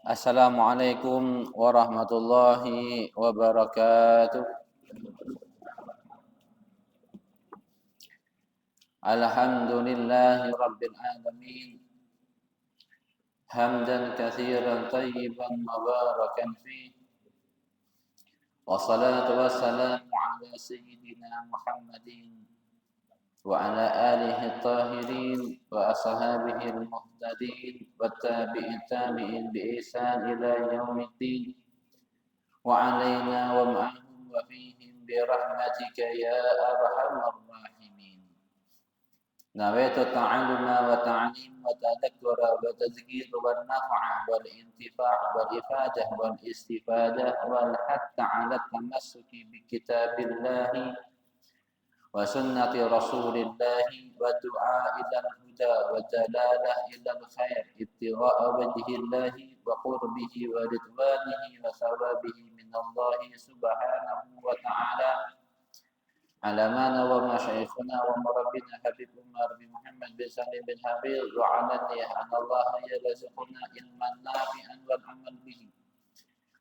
Assalamualaikum warahmatullahi wabarakatuh. Alhamdulillahi rabbil alamin. Hamdan katsiran tayyiban mubarakan fi. Wassalatu wassalamu ala sayyidina Muhammadin wa ala alihi at-tahirin wa ashabihi al-muhtadin wa tabi'in tabi'in bi ihsan ila yaumiddin. وعلينا ومعهم وفيهم برحمتك يا أرحم الراحمين. نويت التعلم والتعليم والتذكر والتذكير والنفع والانتفاع والإفادة والاستفادة والحث على التمسك بكتاب الله وسنة رسول الله والدعاء إلى الهدى والدلالة إلى الخير ابتغاء وجه الله وقربه ورضوانه وثوابه من الله سبحانه وتعالى على ما نوى مشايخنا ومربنا حبيب عمر بن محمد بن سالم بن حبيب وعلني أن الله يرزقنا علما نافعا والعمل به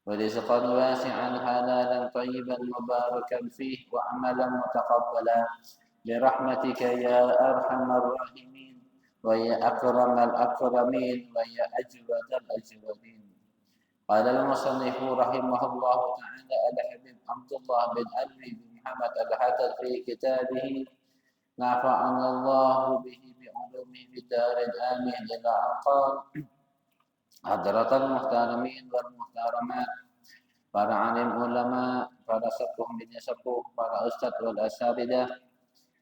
ورزقا واسعا حلالا طيبا مباركا فيه وعملا متقبلا برحمتك يا أرحم الراحمين ويا أكرم الأكرمين ويا أجود الأجودين. قال المصنف رحمه الله تعالى الحبيب عبد الله بن علي بن محمد الحدث في كتابه نفعنا الله به بعلومه في الدار الآمين إلى أن قال حضرة المحترمين والمحترمات para alim ulama, para sepuh bini sepuh, para ustadz wal asatidah,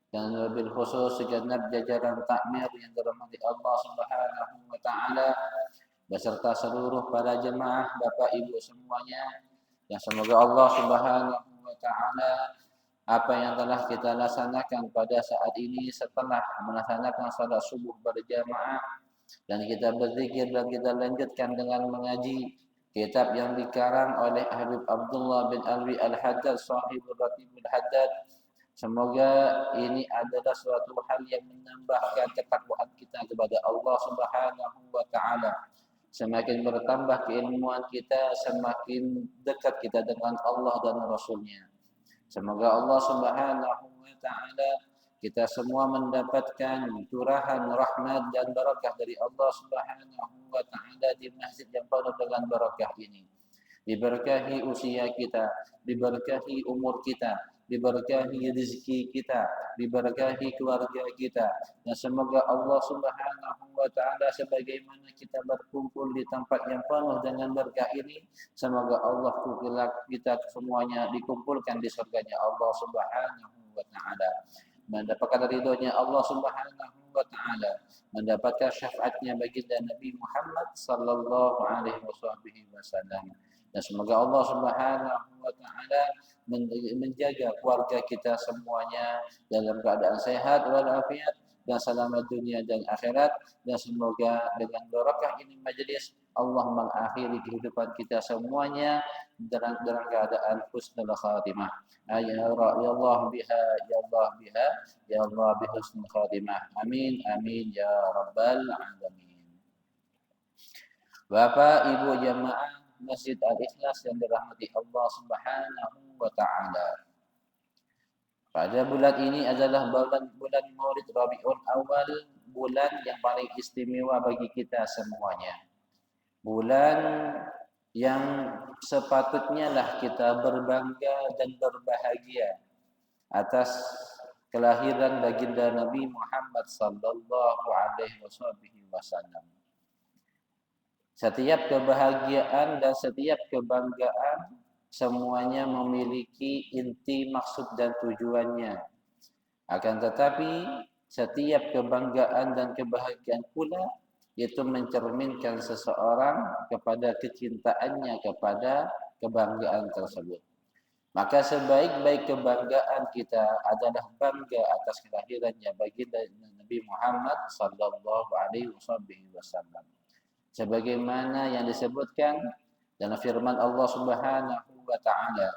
dan wabil khusus segenap jajaran takmir yang dirahmati Allah Subhanahu wa taala beserta seluruh para jemaah Bapak Ibu semuanya, yang semoga Allah Subhanahu wa taala apa yang telah kita laksanakan pada saat ini setelah melaksanakan salat subuh berjamaah dan kita berzikir dan kita lanjutkan dengan mengaji kitab yang dikarang oleh Habib Abdullah bin Alwi Al-Haddad, sahibul Ratibul Haddad. Semoga ini adalah suatu hal yang menambahkan ketakwaan kita kepada Allah Subhanahu wa taala. Semakin bertambah keilmuan kita, semakin dekat kita dengan Allah dan Rasul-Nya. Semoga Allah Subhanahu wa taala kita semua mendapatkan curahan rahmat dan barakah dari Allah Subhanahu wa taala di masjid yang penuh dengan barakah ini. Diberkahi usia kita, diberkahi umur kita, diberkahi rezeki kita, diberkahi keluarga kita. Dan semoga Allah Subhanahu wa taala sebagaimana kita berkumpul di tempat yang penuh dengan berkah ini, semoga Allah kita semuanya dikumpulkan di surganya Allah Subhanahu wa taala, mendapatkan ridhonya Allah Subhanahu wa taala, mendapatkan syafaatnya baginda Nabi Muhammad sallallahu alaihi wasallam. Dan semoga Allah Subhanahu wa taala menjaga keluarga kita semuanya dalam keadaan sehat walafiat dan selamat dunia dan akhirat. Dan semoga dengan barakah ini majelis Allah mengakhiri kehidupan kita semuanya dalam keadaan husnul khatimah. Ya Allah biha, ya Allah biha, ya Allah bi husnul khatimah. Amin amin ya rabbal alamin. Bapak Ibu jamaah Masjid Al-Ikhlas yang dirahmati Allah Subhanahu wa taala. Pada bulan ini adalah bulan Maulid Rabiul Awal, bulan yang paling istimewa bagi kita semuanya. Bulan yang sepatutnya lah kita berbangga dan berbahagia atas kelahiran baginda Nabi Muhammad sallallahu alaihi wasallam. Setiap kebahagiaan dan setiap kebanggaan semuanya memiliki inti maksud dan tujuannya. Akan tetapi setiap kebanggaan dan kebahagiaan pula itu mencerminkan seseorang kepada kecintaannya kepada kebanggaan tersebut. Maka sebaik-baik kebanggaan kita adalah bangga atas kelahirannya baginda Nabi Muhammad sallallahu alaihi wasallam. Sebagaimana yang disebutkan dalam firman Allah Subhanahu wa taala,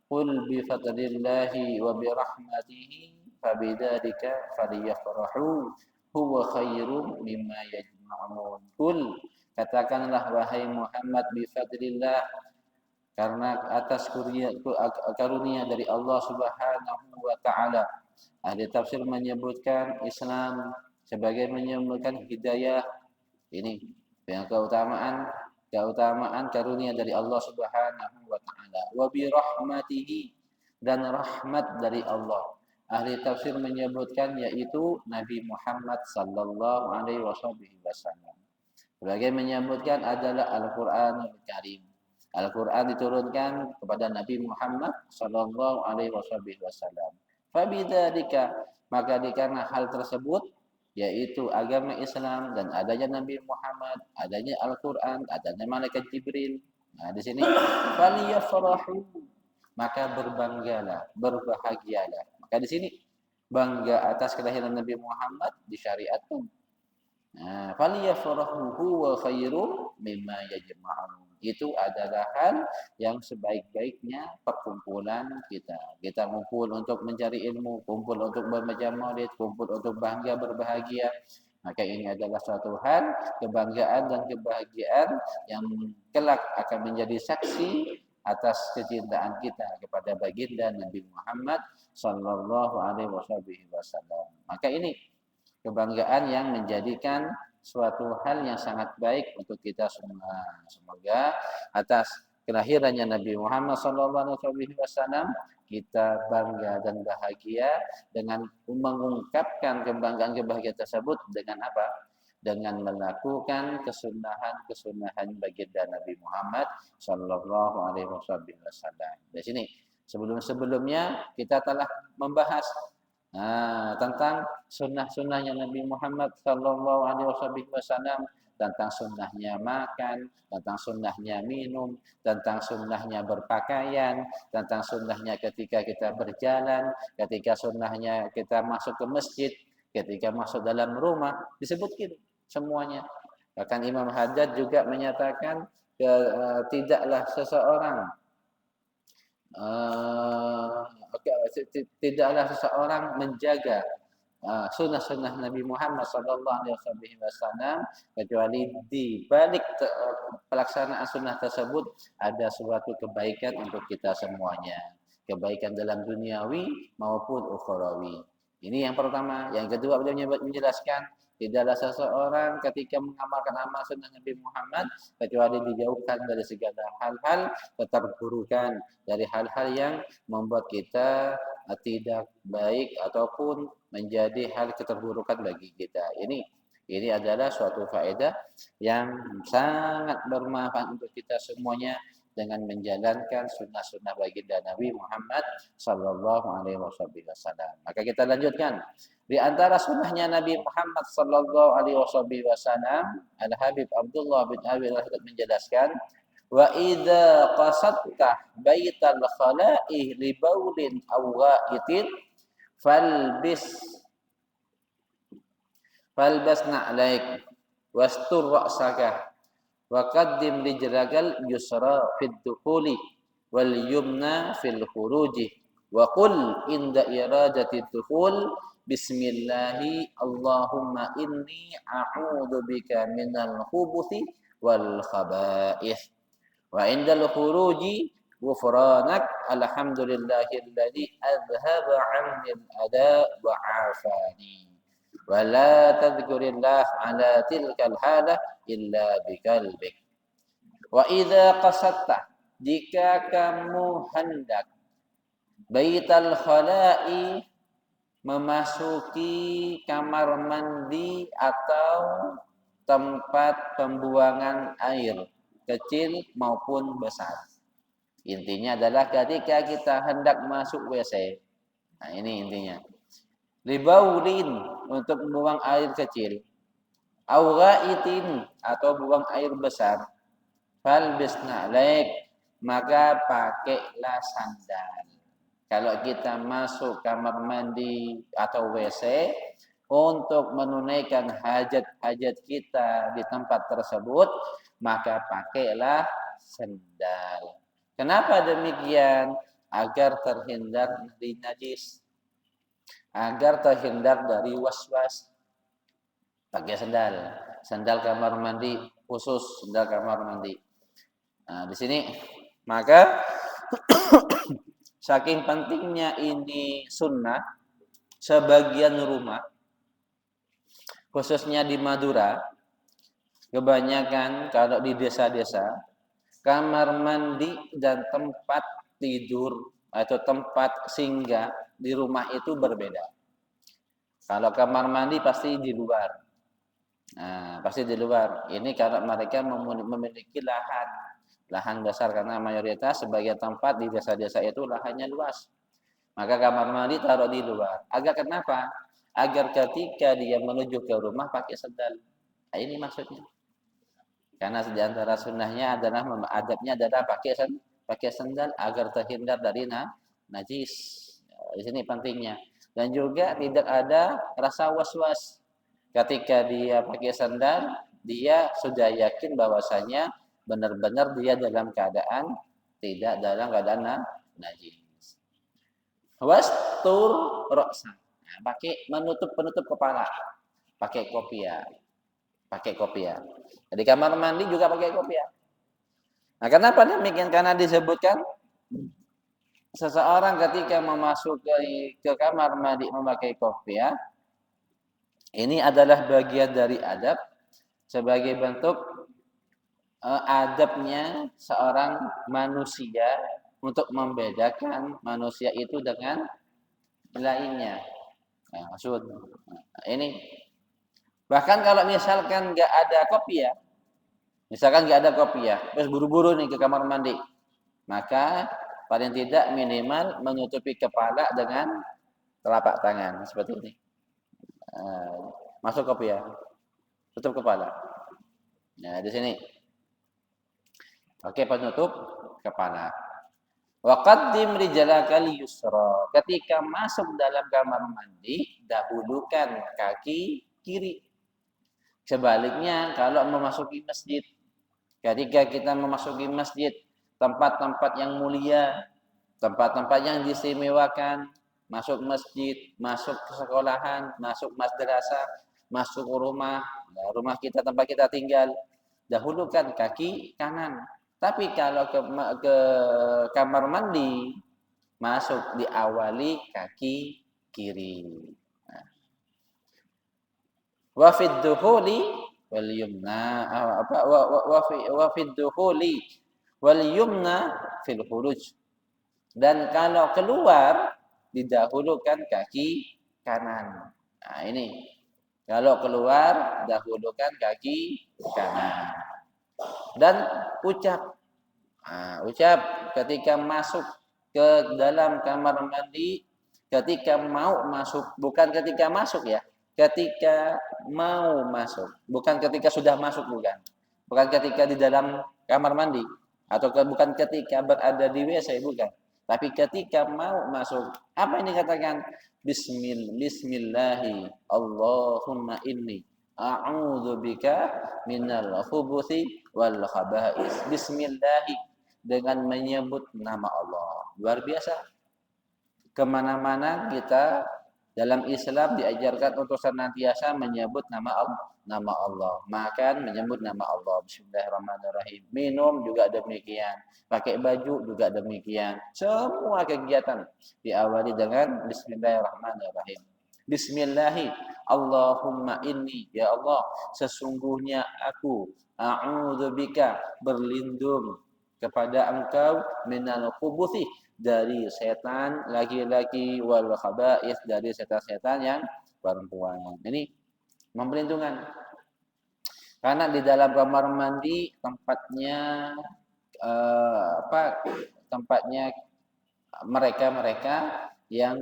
"Qul bi fadlillahi wa bi rahmatihi fabidzalika falyafrahu huwa khairum mimma yajma'un." Qul, katakanlah wahai Muhammad bifadlillah, karena atas karunia dari Allah Subhanahu wa taala. Ahli tafsir menyebutkan Islam sebagai menyebutkan hidayah ini dengan keutamaan karunia dari Allah Subhanahu wa taala. Wa bi rahmatihi, dan rahmat dari Allah. Ahli tafsir menyebutkan yaitu Nabi Muhammad sallallahu alaihi wasallam. Sebagai menyebutkan adalah Al-Qur'anul Karim. Al-Quran diturunkan kepada Nabi Muhammad sallallahu alaihi wasallam. Fabidzalika, maka dikarenakan hal tersebut, yaitu agama Islam dan adanya Nabi Muhammad, adanya Al-Quran, adanya malaikat Jibril. Nah, di sini faliyafrahu, maka berbanggalah, berbahagialah. Maka di sini bangga atas kelahiran Nabi Muhammad disyariatkan. Nah, faliyafrahu huwa khairum mimma yajma'un. Itu adalah hal yang sebaik-baiknya perkumpulan kita. Kita kumpul untuk mencari ilmu, kumpul untuk membaca maulid, kumpul untuk bangga berbahagia. Maka ini adalah suatu hal kebanggaan dan kebahagiaan yang kelak akan menjadi saksi atas kecintaan kita kepada baginda Nabi Muhammad sallallahu alaihi wasallam. Maka ini kebanggaan yang menjadikan suatu hal yang sangat baik untuk kita semua. Semoga atas kelahirannya Nabi Muhammad SAW kita bangga dan bahagia dengan mengungkapkan kebanggaan-kebahagiaan tersebut dengan apa? Dengan melakukan kesunahan baginda Nabi Muhammad SAW. Di sini sebelumnya kita telah membahas tentang sunnah-sunnahnya Nabi Muhammad sallallahu alaihi wasallam, tentang sunnahnya makan, tentang sunnahnya minum, tentang sunnahnya berpakaian, tentang sunnahnya ketika kita berjalan, ketika sunnahnya kita masuk ke masjid, ketika masuk dalam rumah, disebutkan semuanya. Bahkan Imam Haddad juga menyatakan tidaklah seseorang menjaga sunnah-sunnah Nabi Muhammad sallallahu alaihi wasallam kecuali di balik pelaksanaan sunnah tersebut ada suatu kebaikan untuk kita semuanya, kebaikan dalam duniawi maupun ukhrawi. Ini yang pertama. Yang kedua, beliau menjelaskan tidaklah seseorang ketika mengamalkan amal sunnah Nabi Muhammad kecuali dijauhkan dari segala hal-hal keterburukan, dari hal-hal yang membuat kita tidak baik ataupun menjadi hal keterburukan bagi kita. Ini adalah suatu faedah yang sangat bermanfaat untuk kita semuanya dengan menjalankan sunnah-sunnah baginda Nabi Muhammad sallallahu alaihi wasallam. Maka kita lanjutkan. Di antara sunnahnya Nabi Muhammad sallallahu alaihi wasallam, Al-Habib Abdullah bin Abi Al-Haddad menjelaskan, wa idza qasadta baital khala'i li baulin aw gha'itin falbas na'laik wastur ra'saka wa qaddim rijlagal yusra fid dukhuli wal yumna fil khuruji wa qul inda iradati dukhul bismillahi Allahumma inni a'udzu bika minal khubuthi wal khaba'ith wa indal khuruji ghufranak alhamdulillahilladzi adhaba 'anni al-ada wa 'afani wa la tadhkurillah ala tilkal halah illa biqalbik wa idza qasadta, jika kamu hendak baital khala'i, memasuki kamar mandi atau tempat pembuangan air kecil maupun besar. Intinya adalah ketika kita hendak masuk WC. Nah, ini intinya. Libaulin, untuk membuang air kecil. Au ghaitin, atau buang air besar. Fal bisna'laik, maka pakailah sandal. Kalau kita masuk kamar mandi atau WC untuk menunaikan hajat-hajat kita di tempat tersebut, maka pakailah sandal. Kenapa demikian? Agar terhindar dari najis, agar terhindar dari waswas. Pakai sandal kamar mandi khusus dalam kamar mandi. Nah, di sini maka saking pentingnya ini sunnah, sebagian rumah khususnya di Madura, kebanyakan kalau di desa-desa, kamar mandi dan tempat tidur atau tempat singgah di rumah itu berbeda. Kalau kamar mandi pasti di luar. Nah, pasti di luar. Ini karena mereka memiliki lahan besar karena mayoritas sebagian tempat di desa-desa itu lahannya luas. Maka kamar mandi taruh di luar. Agar kenapa? Agar ketika dia menuju ke rumah pakai sendal. Nah, ini maksudnya. Karena di antara sunnahnya adalah adabnya adalah pakai sendal agar terhindar dari najis. Di sini pentingnya. Dan juga tidak ada rasa was-was. Ketika dia pakai sandal, dia sudah yakin bahwasanya benar-benar dia dalam keadaan tidak dalam keadaan najis. Wastur ra'sa. Nah, pakai penutup kepala. Pakai kopiah. Di kamar mandi juga pakai kopiah. Nah, kenapa demikian? Karena disebutkan seseorang ketika memasuki ke kamar mandi memakai kopiah, ini adalah bagian dari adab sebagai bentuk adabnya seorang manusia untuk membedakan manusia itu dengan lainnya. Nah, maksud ini bahkan kalau misalkan nggak ada kopiah, terus buru-buru nih ke kamar mandi, maka paling tidak minimal menutupi kepala dengan telapak tangan seperti ini. Masuk kopiah, tutup kepala. Nah, di sini. Oke, penutup kepala. Wa qaddim rijalaka yusra. Ketika masuk dalam kamar mandi, dahulukan kaki kiri. Sebaliknya kalau memasuki masjid, ketika kita memasuki masjid, tempat-tempat yang mulia, tempat-tempat yang diistimewakan, masuk masjid, masuk ke sekolahan, masuk madrasah, masuk rumah kita, tempat kita tinggal, dahulukan kaki kanan. Tapi kalau ke kamar mandi, masuk diawali kaki kiri. Wa fid dukhuli wal yumna wa fid dukhuli wal yumna fil khuruj. Dan kalau keluar didahulukan kaki kanan. Nah, ini. Kalau keluar dahulukan kaki kanan. Dan ucap ketika masuk ke dalam kamar mandi, ketika mau masuk, bukan ketika masuk ya, ketika mau masuk, bukan ketika sudah masuk, bukan ketika di dalam kamar mandi, atau bukan ketika berada di WC, bukan, tapi ketika mau masuk. Apa ini katakan? Bismillahi Allahumma inni a'udzubika minal khubuthi wal khaba'is. Bismillahi, dengan menyebut nama Allah. Luar biasa. Kemana-mana kita dalam Islam diajarkan untuk senantiasa menyebut nama Allah. Makan menyebut nama Allah. Bismillahirrahmanirrahim. Minum juga demikian. Pakai baju juga demikian. Semua kegiatan diawali dengan Bismillahirrahmanirrahim. Bismillahi Allahumma inni, ya Allah, sesungguhnya aku a'udzubika, berlindung kepada Engkau, minal khubuthi, dari setan laki-laki, wal khaba'ith, dari setan-setan yang perempuan. Ini memperlindungan. Karena di dalam kamar mandi tempatnya tempatnya mereka yang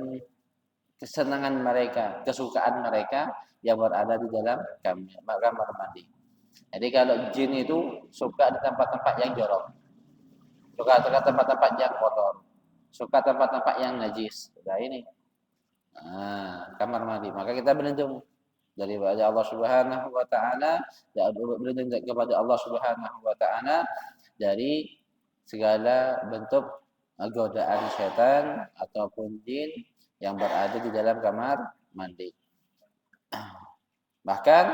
kesenangan mereka, kesukaan mereka yang berada di dalam kamar mandi. Jadi kalau jin itu suka di tempat-tempat yang jorok, suka tempat-tempat yang kotor, suka tempat-tempat yang najis. Nah, ini kamar mandi. Maka kita berlindung dari Allah Subhanahu wa taala, berlindung kepada Allah Subhanahu wa taala dari segala bentuk godaan setan ataupun jin yang berada di dalam kamar mandi. Bahkan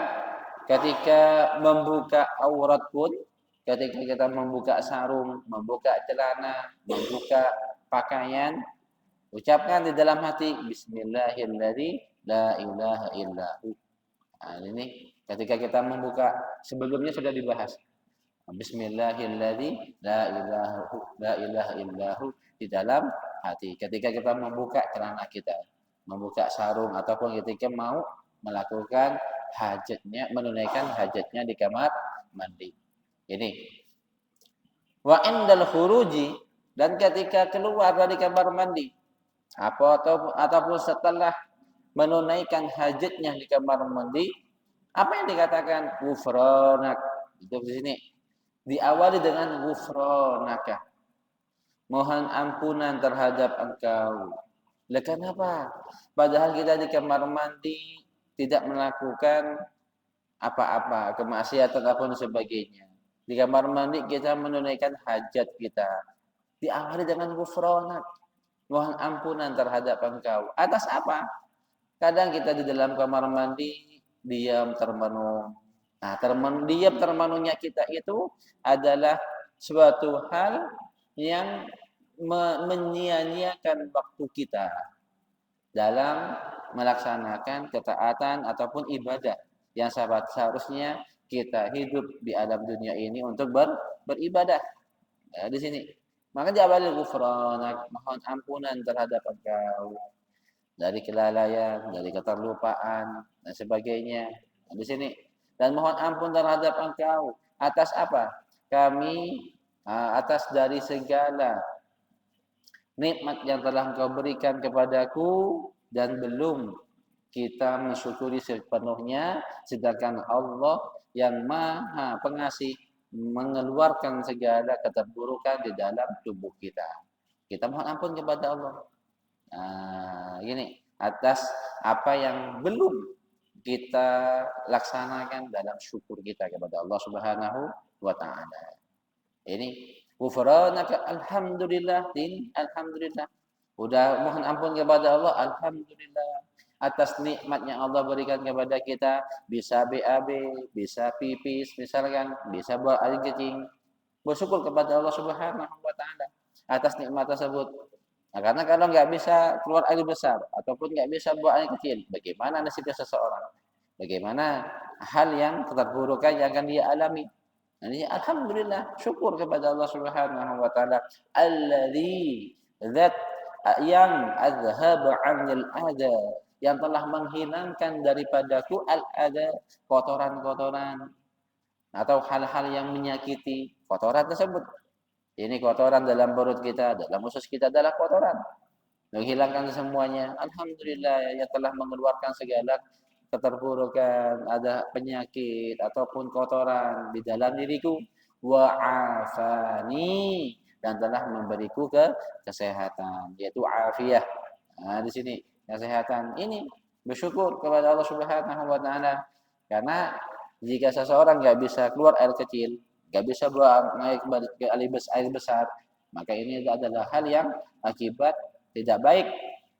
ketika membuka aurat pun, ketika kita membuka sarung, membuka celana, membuka pakaian, ucapkan di dalam hati Bismillahirrahmanirrahim la ilaha illahu. Nah, ini ketika kita membuka, sebelumnya sudah dibahas. Bismillahirrahmanirrahim la ilaha illahu di dalam hati. Ketika kita membuka celana kita, membuka sarung ataupun ketika mau melakukan hajatnya, menunaikan hajatnya di kamar mandi. Ini. Wa indal khuruji, dan ketika keluar dari kamar mandi ataupun setelah menunaikan hajatnya di kamar mandi, apa yang dikatakan ghufranak? Itu di sini diawali dengan ghufranaka, mohon ampunan terhadap engkau. Lah kenapa? Padahal kita di kamar mandi tidak melakukan apa-apa, kemaksiatan ataupun sebagainya. Di kamar mandi kita menunaikan hajat kita. Diawali dengan ghufranak, mohon ampunan terhadap engkau. Atas apa? Kadang kita di dalam kamar mandi diam termenung. Nah, diam termenungnya kita itu adalah suatu hal yang menyia-nyiakan waktu kita dalam melaksanakan ketaatan ataupun ibadah yang seharusnya kita hidup di alam dunia ini untuk beribadah. Nah, di sini maka diawali ghufranak, mohon ampunan terhadap engkau dari kelalaian, dari keterlupaan dan sebagainya. Nah, di sini dan mohon ampun terhadap engkau atas apa? Kami atas dari segala nikmat yang telah engkau berikan kepadaku dan belum kita mensyukuri sepenuhnya, sedangkan Allah yang Maha Pengasih mengeluarkan segala keterburukan di dalam tubuh kita. Kita mohon ampun kepada Allah. Ini atas apa yang belum kita laksanakan dalam syukur kita kepada Allah Subhanahu wa taala. Ini ghufranaka alhamdulillah, ini alhamdulillah. Udah mohon ampun kepada Allah, alhamdulillah atas nikmat yang Allah berikan kepada kita, bisa BAB, bisa pipis, misalkan, bisa buang air kencing. Bersyukur kepada Allah Subhanahu wa taala atas nikmat tersebut. Nah, karena kalau nggak bisa keluar air besar ataupun nggak bisa buang air kecil, bagaimana nasibnya seseorang? Bagaimana hal yang keterburukan yang akan dia alami? Nah, ini alhamdulillah, syukur kepada Allah Subhanahu wa taala alladzi zat yang azhaba 'anil ada, yang telah menghilangkan daripadaku al-ada, kotoran-kotoran atau hal-hal yang menyakiti kotoran tersebut. Ini kotoran dalam perut kita, dalam usus kita adalah kotoran. Menghilangkan semuanya. Alhamdulillah yang telah mengeluarkan segala keterburukan, ada penyakit ataupun kotoran di dalam diriku. Wa'afani, dan telah memberiku kesehatan, yaitu afiah. Nah, di sini kesehatan ini bersyukur kepada Allah Subhanahu wa taala. Karena jika seseorang nggak bisa keluar air kecil, nggak bisa buang air besar, maka ini adalah hal yang akibat tidak baik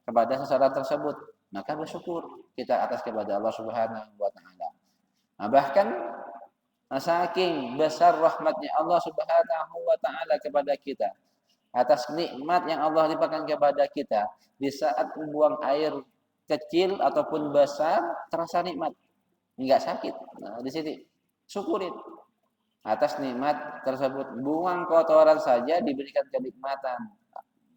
kepada seseorang tersebut. Maka bersyukur kita atas kepada Allah Subhanahu wa taala. Nah, bahkan saking besar rahmatnya Allah Subhanahu wa taala kepada kita, atas nikmat yang Allah limpahkan kepada kita, di saat membuang air kecil ataupun besar terasa nikmat, enggak sakit. Nah, di sini syukurin atas nikmat tersebut. Buang kotoran saja diberikan kenikmatan,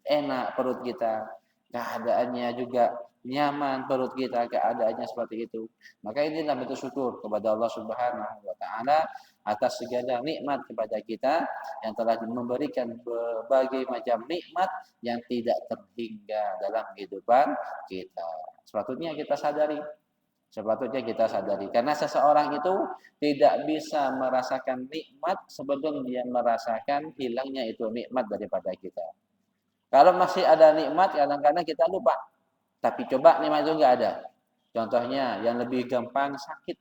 enak perut kita, keadaannya juga nyaman perut kita, keadaannya seperti itu. Maka inilah bentuk syukur kepada Allah Subhanahu wa taala atas segala nikmat kepada kita yang telah memberikan berbagai macam nikmat yang tidak terhingga dalam kehidupan kita. Sepatutnya kita sadari. Karena seseorang itu tidak bisa merasakan nikmat sebelum dia merasakan hilangnya itu nikmat daripada kita. Kalau masih ada nikmat, kadang-kadang kita lupa. Tapi coba nikmat itu enggak ada. Contohnya yang lebih gampang, sakit.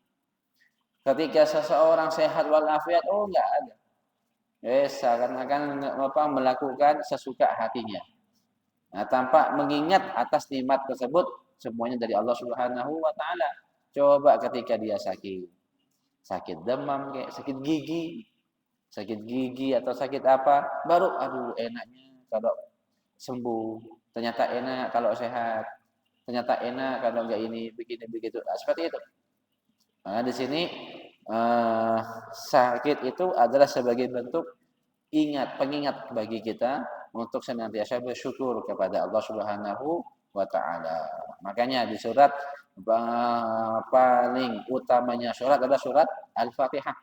Ketika seseorang sehat walafiat, enggak ada. Seakan-akan melakukan sesuka hatinya. Nah, tanpa mengingat atas nikmat tersebut, semuanya dari Allah Subhanahu wa taala. Coba ketika dia sakit. sakit demam kayak sakit gigi atau sakit apa, baru aduh enaknya kalau sembuh, ternyata enak kalau sehat, ternyata enak kalau enggak ini begini begitu. Nah, seperti itu. Nah, di sini sakit itu adalah sebagai bentuk pengingat bagi kita untuk senantiasa bersyukur kepada Allah Subhanahu wa taala. Makanya di surat paling utamanya surat adalah surat Al-Fatihah.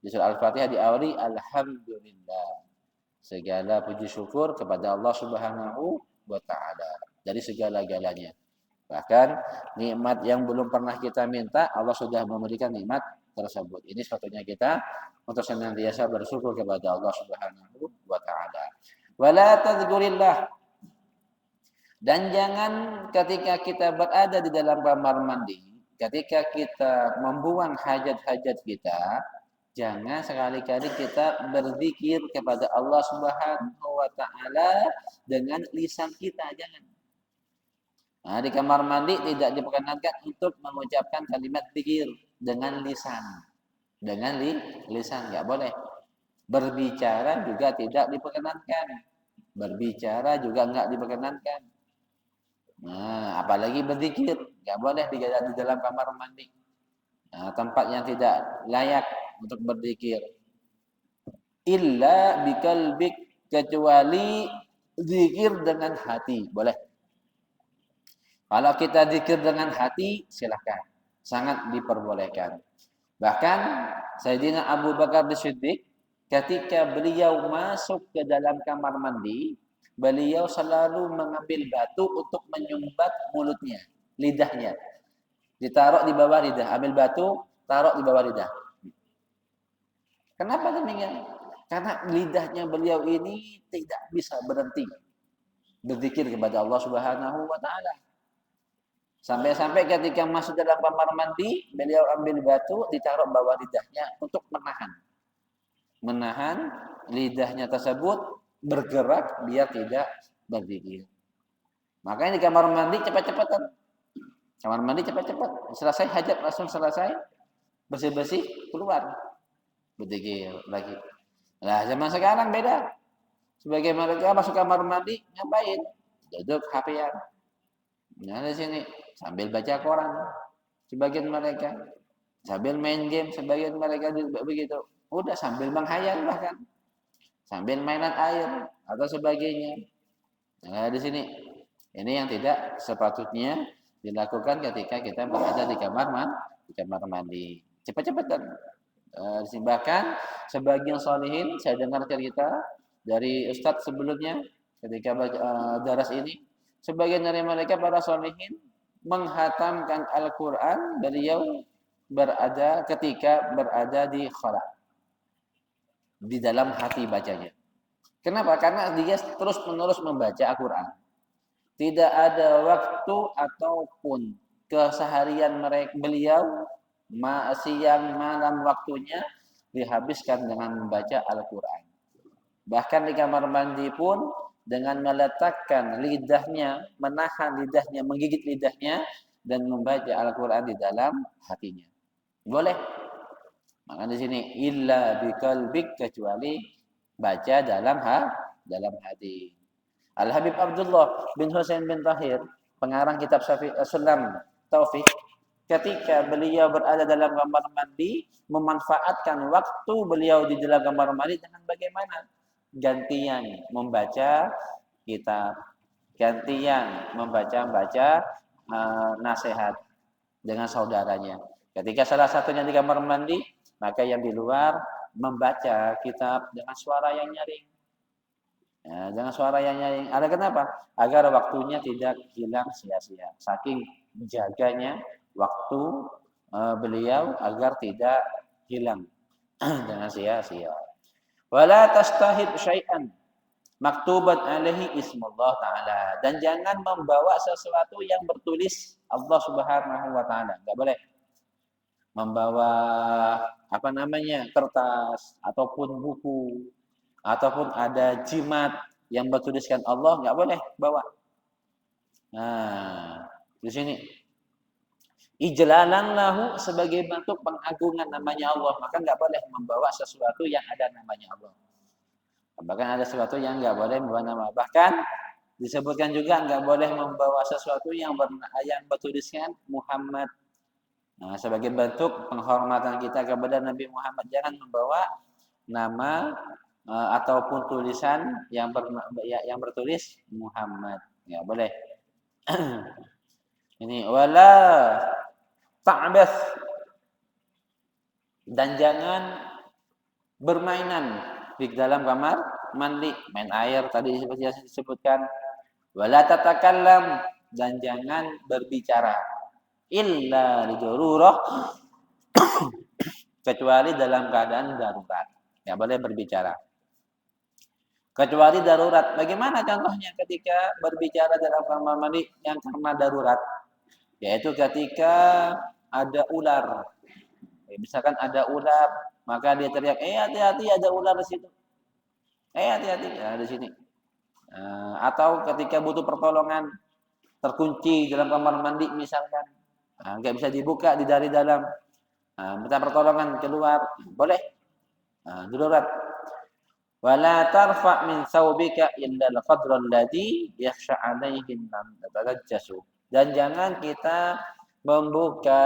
Di surat Al-Fatihah diawali alhamdulillah. Segala puji syukur kepada Allah Subhanahu wa taala dari segala-galanya. Bahkan nikmat yang belum pernah kita minta, Allah sudah memberikan nikmat tersebut. Ini sepatutnya kita untuk senantiasa bersyukur kepada Allah Subhanahu wa taala. Wala tadhkurillah. Dan jangan ketika kita berada di dalam kamar mandi, ketika kita membuang hajat-hajat kita, jangan sekali-kali kita berzikir kepada Allah Subhanahu wa taala dengan lisan kita, jangan. Nah, di kamar mandi tidak diperkenankan untuk mengucapkan kalimat zikir dengan lisan. Dengan lisan enggak boleh. Berbicara juga tidak diperkenankan. Berbicara juga enggak diperkenankan. Nah, apalagi berzikir, enggak boleh di dalam kamar mandi. Nah, tempat yang tidak layak untuk berzikir. Illa biqalbik, kecuali zikir dengan hati, boleh. Kalau kita zikir dengan hati, silakan. Sangat diperbolehkan. Bahkan Sayyidina Abu Bakar As-Siddiq ketika beliau masuk ke dalam kamar mandi, beliau selalu mengambil batu untuk menyumbat mulutnya, lidahnya. Ditaruh di bawah lidah, ambil batu, taruh di bawah lidah. Kenapa demikian? Karena lidahnya beliau ini tidak bisa berhenti berzikir kepada Allah Subhanahu wa taala. Sampai-sampai ketika masuk dalam kamar mandi, beliau ambil batu, ditaruh bawah lidahnya untuk menahan lidahnya tersebut bergerak biar tidak berzikir. Makanya di kamar mandi cepat-cepatan. Kamar mandi cepat-cepat. Selesai hajat langsung selesai, bersih-bersih, keluar. Berzikir lagi. Nah, zaman sekarang beda. Sebagai mereka masuk kamar mandi, ngapain? Duduk HP-an. Nah, di sini sambil baca koran sebagian mereka, sambil main game sebagian mereka juga begitu. Udah sambil menghayal bahkan sambil mainan air atau sebagainya. Nah, di sini ini yang tidak sepatutnya dilakukan ketika kita berada di kamar mandi. Cepat-cepatan. Bahkan sebagian solihin saya dengar cerita dari ustadz sebelumnya ketika daras ini, sebagian dari mereka para solihin menghatamkan Al-Quran, beliau ketika berada di khala, di dalam hati bacanya. Kenapa? Karena dia terus menerus membaca Al-Quran. Tidak ada waktu ataupun keseharian beliau siang malam waktunya dihabiskan dengan membaca Al-Quran. Bahkan di kamar mandi pun dengan meletakkan lidahnya, menahan lidahnya, menggigit lidahnya dan membaca Al-Quran di dalam hatinya. Boleh. Maka di sini illa biqalbik, kecuali baca dalam hati. Al-Habib Abdullah bin Husain bin Tahir, pengarang kitab Sulam Taufik, ketika beliau berada dalam kamar mandi, memanfaatkan waktu beliau di dalam kamar mandi dengan bagaimana? Gantian membaca kitab, gantian membaca nasihat dengan saudaranya. Ketika salah satunya di kamar mandi, maka yang di luar membaca kitab dengan suara yang nyaring. Ya, dengan suara yang nyaring. Ada kenapa? Agar waktunya tidak hilang sia-sia. Saking jaganya waktu beliau agar tidak hilang dengan sia-sia. Wala tastahib syai'an maktuban alaihi ismullah ta'ala. Dan jangan membawa sesuatu yang bertulis Allah Subhanahu wa taala. Enggak boleh membawa kertas ataupun buku ataupun ada jimat yang bertuliskan Allah, enggak boleh bawa. Nah, di sini ijlalan lahu, sebagai bentuk pengagungan namanya Allah, maka nggak boleh membawa sesuatu yang ada namanya Allah. Bahkan ada sesuatu yang nggak boleh membawa nama. Bahkan disebutkan juga nggak boleh membawa sesuatu yang bertuliskan Muhammad. Nah, sebagai bentuk penghormatan kita kepada Nabi Muhammad, jangan membawa nama ataupun tulisan yang bertulis Muhammad. Nggak boleh. Ini wala ta'bas, dan jangan bermainan di dalam kamar mandi, main air tadi seperti yang disebutkan. Wala tatakallam, dan jangan berbicara illa lidarurah, kecuali dalam keadaan darurat. Nggak boleh berbicara kecuali darurat. Bagaimana contohnya ketika berbicara dalam kamar mandi yang karena darurat? Yaitu ketika ada ular. Misalkan ada ular, maka dia teriak, hati-hati ada ular di situ. Hati-hati ya, di sini. Atau ketika butuh pertolongan, terkunci dalam kamar mandi misalkan, nggak bisa dibuka dari dalam, minta pertolongan keluar, boleh. Darurat. Wala tarfa min thawbika illa al-qadra alladhi yakhsha 'alaihi an-najassu. Dan jangan kita membuka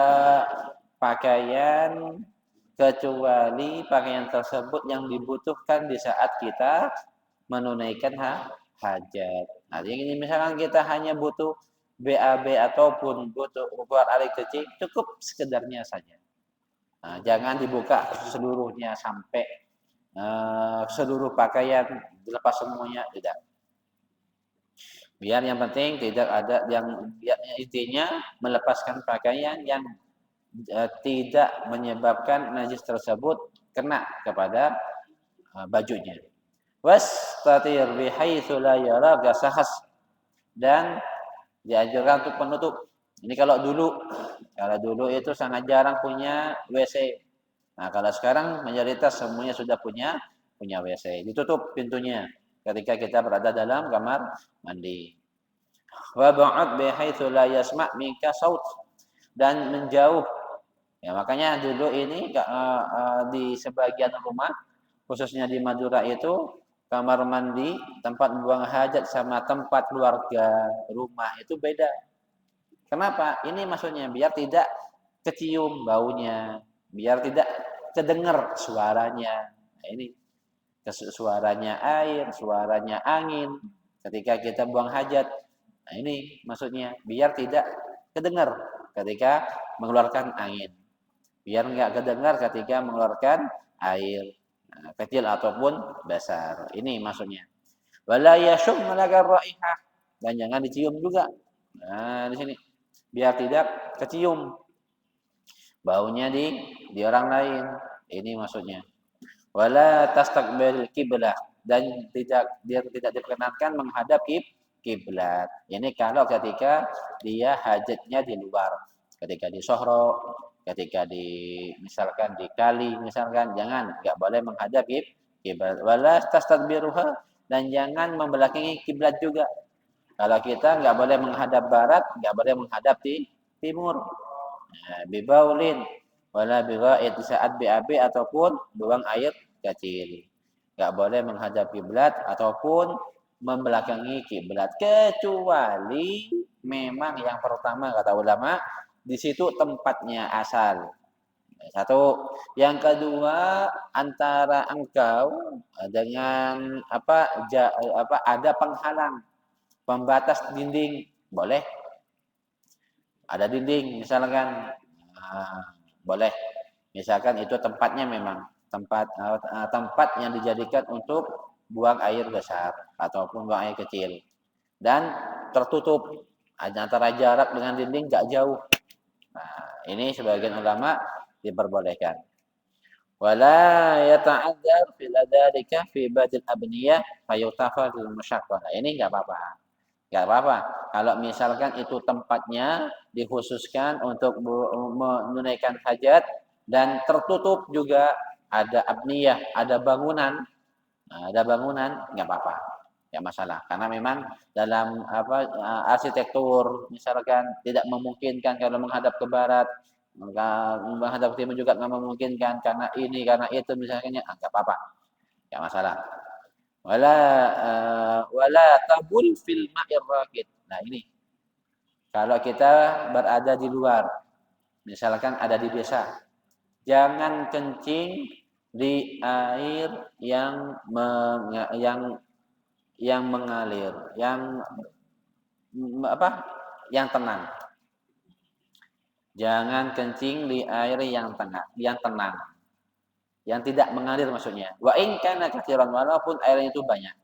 pakaian kecuali pakaian tersebut yang dibutuhkan di saat kita menunaikan hajat. Nah, ini misalkan kita hanya butuh BAB ataupun butuh keluar air kecil, cukup sekedarnya saja. Nah, jangan dibuka seluruhnya sampai seluruh pakaian dilepas semuanya, tidak. Biar yang penting tidak ada yang intinya melepaskan pakaian yang tidak menyebabkan najis tersebut kena kepada bajunya. Wastatir bihaitsu la yaraka sahas, dan dianjurkan untuk penutup. Ini kalau dulu itu sangat jarang punya WC. Nah, kalau sekarang mayoritas semuanya sudah punya WC. Ditutup pintunya ketika kita berada dalam kamar mandi. Wa ba'ad bihaitsu la yasma' minka saut, dan menjauh. Ya, makanya dulu ini di sebagian rumah, khususnya di Madura itu, kamar mandi, tempat buang hajat sama tempat keluarga rumah itu beda. Kenapa? Ini maksudnya biar tidak kecium baunya, biar tidak kedengar suaranya. Nah, ini suaranya air, suaranya angin ketika kita buang hajat. Nah, ini maksudnya biar tidak kedengar ketika mengeluarkan angin. Biar enggak kedengar ketika mengeluarkan air, kecil ataupun besar. Ini maksudnya. Wala yashum malakar raihah, dan jangan dicium juga. Nah, di sini biar tidak kecium baunya di orang lain. Ini maksudnya. Wala tastaqbil kiblah, dan tidak diperkenankan menghadap kiblat. Ini kalau ketika dia hajatnya di luar, ketika di sohro, ketika misalkan di kali, misalkan nggak boleh menghadap kiblat. Wala tastadbiruha, dan jangan membelakangi kiblat juga. Kalau kita nggak boleh menghadap barat, nggak boleh menghadap timur. Bibaulin wala bigha'id, saat BAB ataupun buang air kecil. Nggak boleh menghadap kiblat ataupun membelakangi kiblat, kecuali memang yang pertama kata ulama, di situ tempatnya asal. Satu, yang kedua, antara engkau dengan ada penghalang, pembatas dinding, boleh. Ada dinding misalkan, boleh. Misalkan itu tempatnya memang tempat yang dijadikan untuk buang air besar ataupun buang air kecil, dan tertutup antara jarak dengan dinding nggak jauh. Nah, ini sebagian ulama diperbolehkan. Wala yata'adzar fil dzalika fi badil abniyah fayutafa fil musyaqqah. Ini enggak apa-apa. Enggak apa-apa. Kalau misalkan itu tempatnya dikhususkan untuk menunaikan hajat dan tertutup juga, ada abniyah, ada bangunan, enggak apa-apa. ya masalah. Karena memang dalam arsitektur misalkan tidak memungkinkan kalau menghadap ke barat, maka menghadap timur juga nggak memungkinkan karena ini karena itu misalnya, nggak apa-apa, nggak masalah. Wala tabul fil ma'ir rakid. Nah ini kalau kita berada di luar, misalkan ada di desa, jangan kencing di air yang mengalir, apa? Yang tenang. Jangan kencing di air yang tenang. Yang tidak mengalir maksudnya. Wa in kana katsiran, walaupun airnya itu banyak.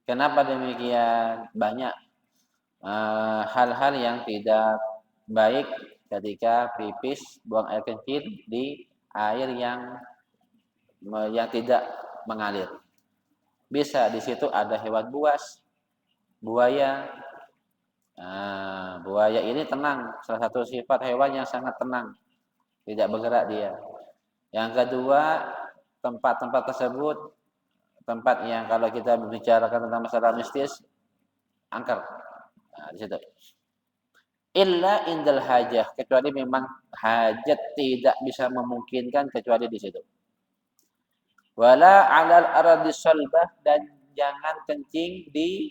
Kenapa demikian? Banyak hal-hal yang tidak baik ketika pipis buang air kencing di air yang tidak mengalir. Bisa di situ ada hewan buas, buaya. Buaya ini tenang, salah satu sifat hewan yang sangat tenang, tidak bergerak dia. Yang kedua, tempat-tempat tersebut tempat yang kalau kita membicarakan tentang masalah mistis, angker. Nah, di situ. Illa indal hajah, kecuali memang hajat tidak bisa memungkinkan kecuali di situ. Wala 'alal ardi salbah, dan jangan kencing di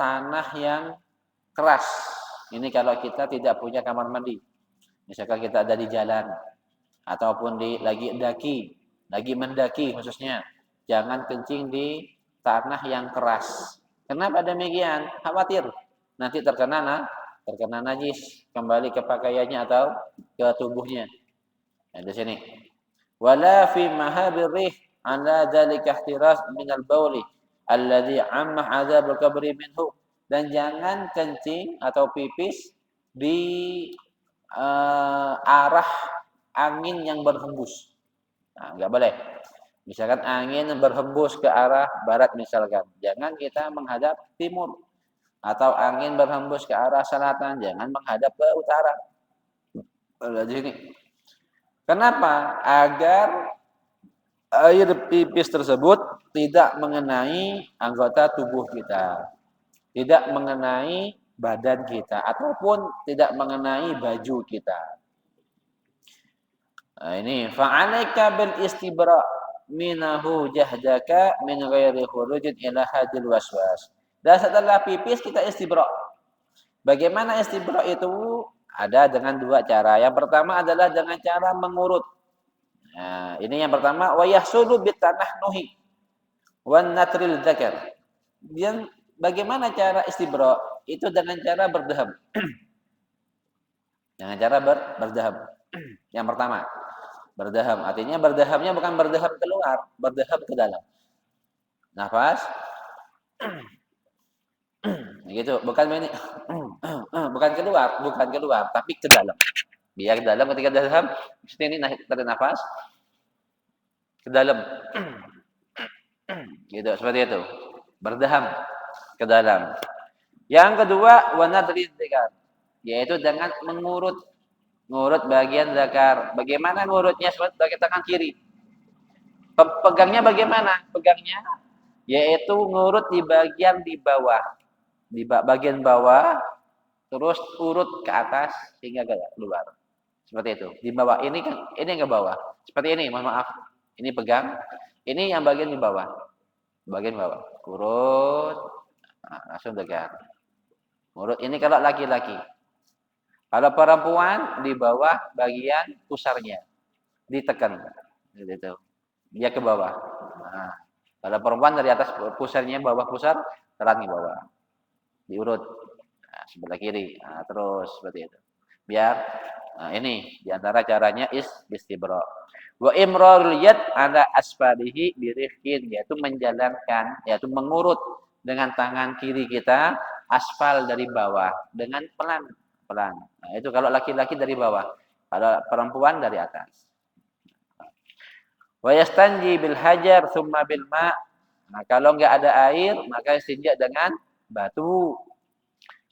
tanah yang keras. Ini kalau kita tidak punya kamar mandi. Misalkan kita ada di jalan ataupun lagi mendaki khususnya, jangan kencing di tanah yang keras. Kenapa demikian? Khawatir nanti terkena najis kembali ke pakaiannya atau ke tubuhnya. Nah, di sini. Wala fi mahabirih ala dzalika ihtiras min al-bauli alladhi amma adzab al-qabri minhu. Dan jangan kencing atau pipis di arah angin yang berhembus. Nah, enggak boleh. Misalkan angin berhembus ke arah barat misalkan, jangan kita menghadap timur. Atau angin berhembus ke arah selatan, jangan menghadap ke utara. Jadi, kenapa? Agar air pipis tersebut tidak mengenai anggota tubuh kita, tidak mengenai badan kita, ataupun tidak mengenai baju kita. Nah, ini fa'alaika bil istibra minahu jahdaka min ghairi khurujin ila hadil waswas. Dan setelah pipis kita istibra. Bagaimana istibra itu? Ada dengan dua cara. Yang pertama adalah dengan cara mengurut. Nah, ini yang pertama, wa yahsulu bitanahnuhi wan natril dzakar. Dan bagaimana cara istibra? Itu dengan cara berdaham. Dengan cara berdaham. Yang pertama, berdaham. Artinya berdahamnya bukan berdaham keluar, berdaham ke dalam. Nafas. Gitu, bukan ini. bukan keluar, tapi ke dalam. Biar ke dalam ketika daham, mesti ini tarik nafas ke dalam. Gitu, seperti itu. Berdaham ke dalam. Yang kedua, wanadrid dzakar, yaitu dengan mengurut bagian zakar. Bagaimana ngurutnya? Seperti tangan kiri. Pegangnya bagaimana? Pegangnya yaitu ngurut di bagian di bawah. Di bagian bawah, terus urut ke atas hingga keluar. Seperti itu. Di bawah ini yang ke bawah. Seperti ini, mohon maaf. Ini pegang. Ini yang bagian di bawah. Bagian bawah. Urut. Nah, langsung tegar. Urut ini kalau laki-laki. Kalau perempuan di bawah bagian pusarnya. Ditekan. Gitu. Dia ke bawah. Nah, kalau perempuan dari atas pusarnya, bawah pusar, telan ke bawah. Diurut. Nah, sebelah kiri. Nah, terus seperti itu. Biar ini diantara caranya istibra. Wa imrarul yad ala asfalihi birifqin, yaitu menjalankan, yaitu mengurut dengan tangan kiri kita asfal dari bawah dengan pelan. Nah, itu kalau laki-laki dari bawah, kalau perempuan dari atas. Wa yastanji bil hajar tsumma bil ma'. Nah, kalau enggak ada air, maka istinja dengan batu.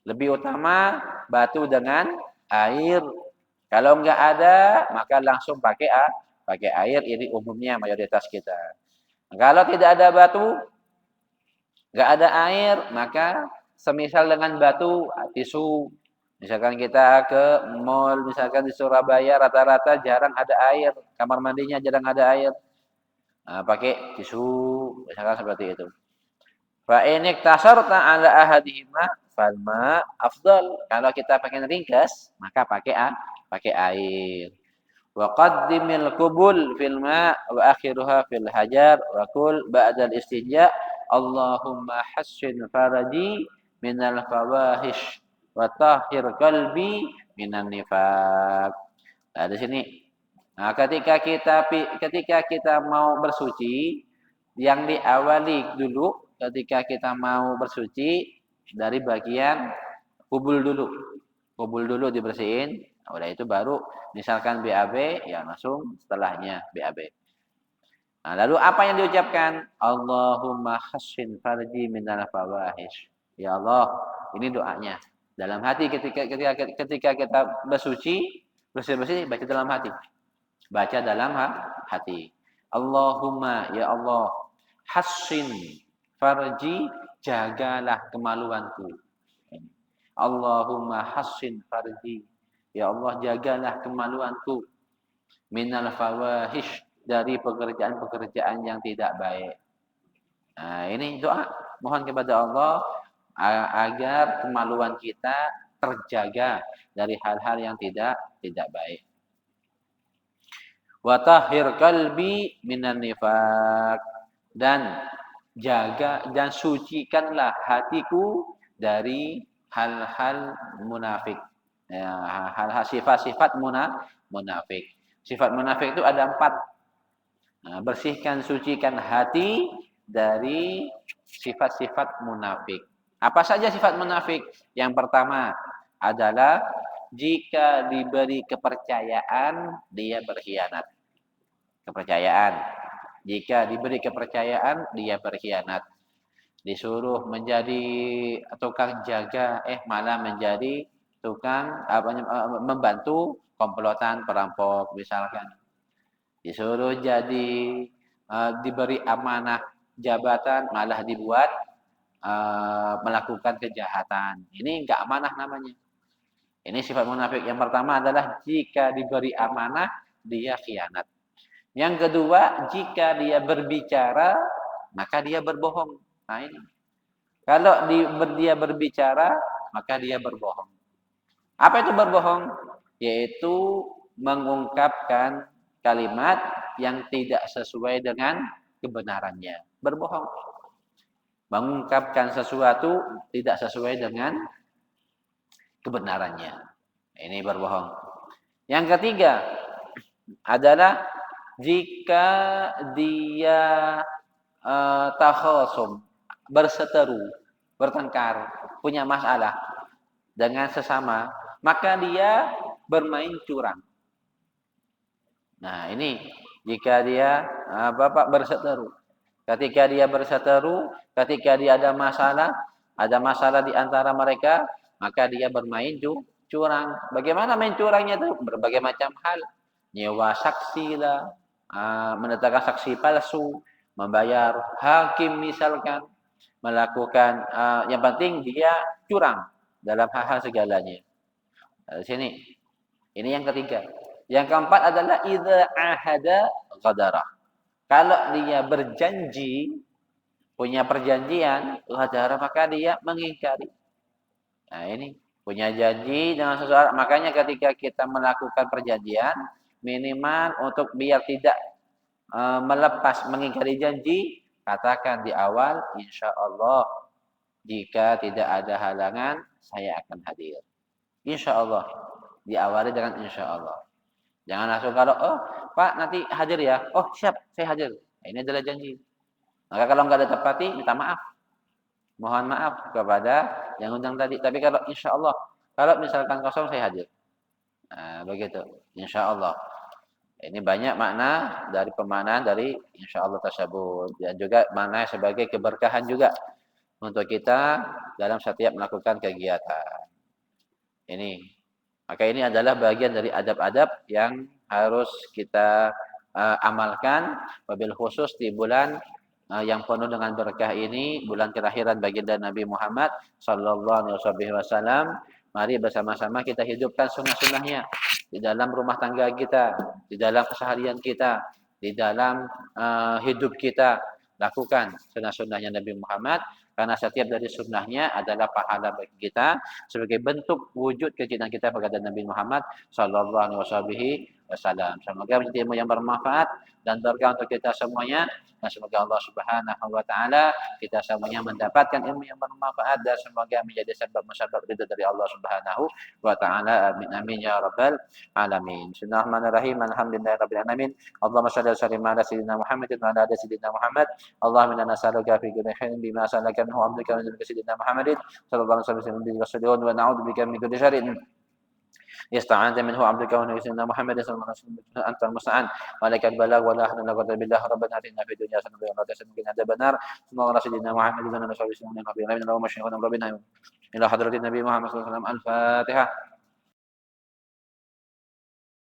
Lebih utama batu dengan air. Kalau enggak ada, maka langsung pakai air. Ini umumnya mayoritas kita. Kalau tidak ada batu, Nggak ada air, maka semisal dengan batu, tisu. Misalkan kita ke mall, misalkan di Surabaya rata-rata jarang ada air, kamar mandinya jarang ada air. Nah, pakai tisu, misalkan seperti itu. Fa in iktasarta ala ahadihima falma afdal. Kalau kita pengen ringkas, maka pakai air. Wa qaddimil qubul fil ma wa akhiruha fil hajar wa qul ba'da al istinja Allahumma hassin faraji minal fawahish wa tahhir qalbi minan nifaq. Nah, di sini. Nah, ketika kita mau bersuci, yang diawali dulu ketika kita mau bersuci dari bagian kubul dulu. Kubul dulu dibersihin. Nah, udah itu baru misalkan BAB ya langsung setelahnya BAB. Nah, lalu apa yang diucapkan? Allahumma khashin farji minal fawahish. Ya Allah, ini doanya. Dalam hati ketika kita bersuci, bersih-bersih baca dalam hati. Baca dalam hati. Allahumma ya Allah, hassin farji, jagalah kemaluanku. Allahumma hassin farji. Ya Allah, jagalah kemaluanku. Minal fawahish, dari pekerjaan-pekerjaan yang tidak baik. Nah, ini doa. Mohon kepada Allah agar kemaluan kita terjaga dari hal-hal yang tidak baik. Wa tahhir qalbi minan nifaq, dan jaga dan sucikanlah hatiku dari hal-hal munafik. Ya, hal-hal sifat-sifat munafik. Sifat munafik itu ada 4. Nah, bersihkan, sucikan hati dari sifat-sifat munafik. Apa saja sifat munafik? Yang pertama adalah jika diberi kepercayaan, dia berkhianat. Kepercayaan. Jika diberi kepercayaan, dia berkhianat. Disuruh menjadi tukang jaga, malah menjadi tukang membantu komplotan perampok misalkan. Disuruh jadi diberi amanah jabatan, malah dibuat melakukan kejahatan. Ini enggak amanah namanya. Ini sifat munafik. Yang pertama adalah jika diberi amanah, dia khianat. Yang kedua, jika dia berbicara, maka dia berbohong. Nah ini. Kalau dia berbicara, maka dia berbohong. Apa itu berbohong? Yaitu mengungkapkan kalimat yang tidak sesuai dengan kebenarannya. Berbohong. Mengungkapkan sesuatu tidak sesuai dengan kebenarannya. Ini berbohong. Yang ketiga adalah jika dia takhasum, berseteru, bertengkar, punya masalah dengan sesama, maka dia bermain curang. Nah, ini jika dia berseteru. Ketika dia berseteru, ketika dia ada masalah di antara mereka, maka dia bermain curang. Bagaimana main curangnya itu? Berbagai macam hal. Nyewa saksi lah, mendatangkan saksi palsu, membayar hakim misalkan, melakukan yang penting dia curang dalam hal-hal segalanya. Di sini. Ini yang ketiga. Yang keempat adalah idza ahada ghadara. Kalau dia berjanji, punya perjanjian, ghadara, maka dia mengingkari. Nah, ini punya janji dengan seseorang, makanya ketika kita melakukan perjanjian, minimal untuk biar tidak melepas mengingkari janji, katakan di awal, insya Allah jika tidak ada halangan, saya akan hadir. Insya Allah. Diawali dengan insya Allah. Jangan langsung kalau, Pak nanti hadir ya. Oh siap, saya hadir. Nah, ini adalah janji. Maka kalau nggak ada tepati, minta maaf. Mohon maaf kepada yang undang tadi. Tapi kalau insya Allah, kalau misalkan kosong saya hadir. Nah, begitu. Insya Allah. Ini banyak makna dari pemaknaan dari insya Allah tersebut. Dan juga makna sebagai keberkahan juga untuk kita dalam setiap melakukan kegiatan. Ini. Maka ini adalah bagian dari adab-adab yang harus kita amalkan wabil khusus di bulan yang penuh dengan berkah ini, bulan kelahiran baginda Nabi Muhammad sallallahu alaihi wasallam. Mari bersama-sama kita hidupkan sunnah-sunnahnya di dalam rumah tangga kita, di dalam keseharian kita, di dalam hidup kita. Lakukan sunnah-sunnahnya Nabi Muhammad, karena setiap dari sunnahnya adalah pahala bagi kita sebagai bentuk wujud kecintaan kita kepada Nabi Muhammad sallallahu alaihi wasallam. Semoga menjadi ilmu yang bermanfaat dan berkah untuk kita semuanya. Dan semoga Allah Subhanahu wa taala kita semuanya mendapatkan ilmu yang bermanfaat dan semoga menjadi sebab musabab ridha dari Allah Subhanahu wa taala. Amin amin ya rabbal alamin. Bismillahirrahmanirrahim. Alhamdulillahirabbil alamin. Allahumma shalli wa sallim ala sayyidina Muhammadin wa ala ali sayyidina Muhammad. Allahumma inna nas'aluka fi kulli khairin bima sa'alaka minhu 'abduka wa nabiyyuka sayyidina Muhammadin sallallahu alaihi wasallam wa na'udzubika min kulli syarrin استعاذ منه عبدك ونبي سيدنا محمد صلى الله عليه وسلم انت المستعان ولك البلاغ ولا حول ولا قوه الا بالله ربنا اتنا في الدنيا حسنه وفي الاخره حسنه وقنا عذاب النار صلى الله على سيدنا محمد وعلى اله وصحبه وسلم اللهم اشهد ان لا اله الا انت الى حضره النبي محمد صلى الله عليه وسلم الفاتحه.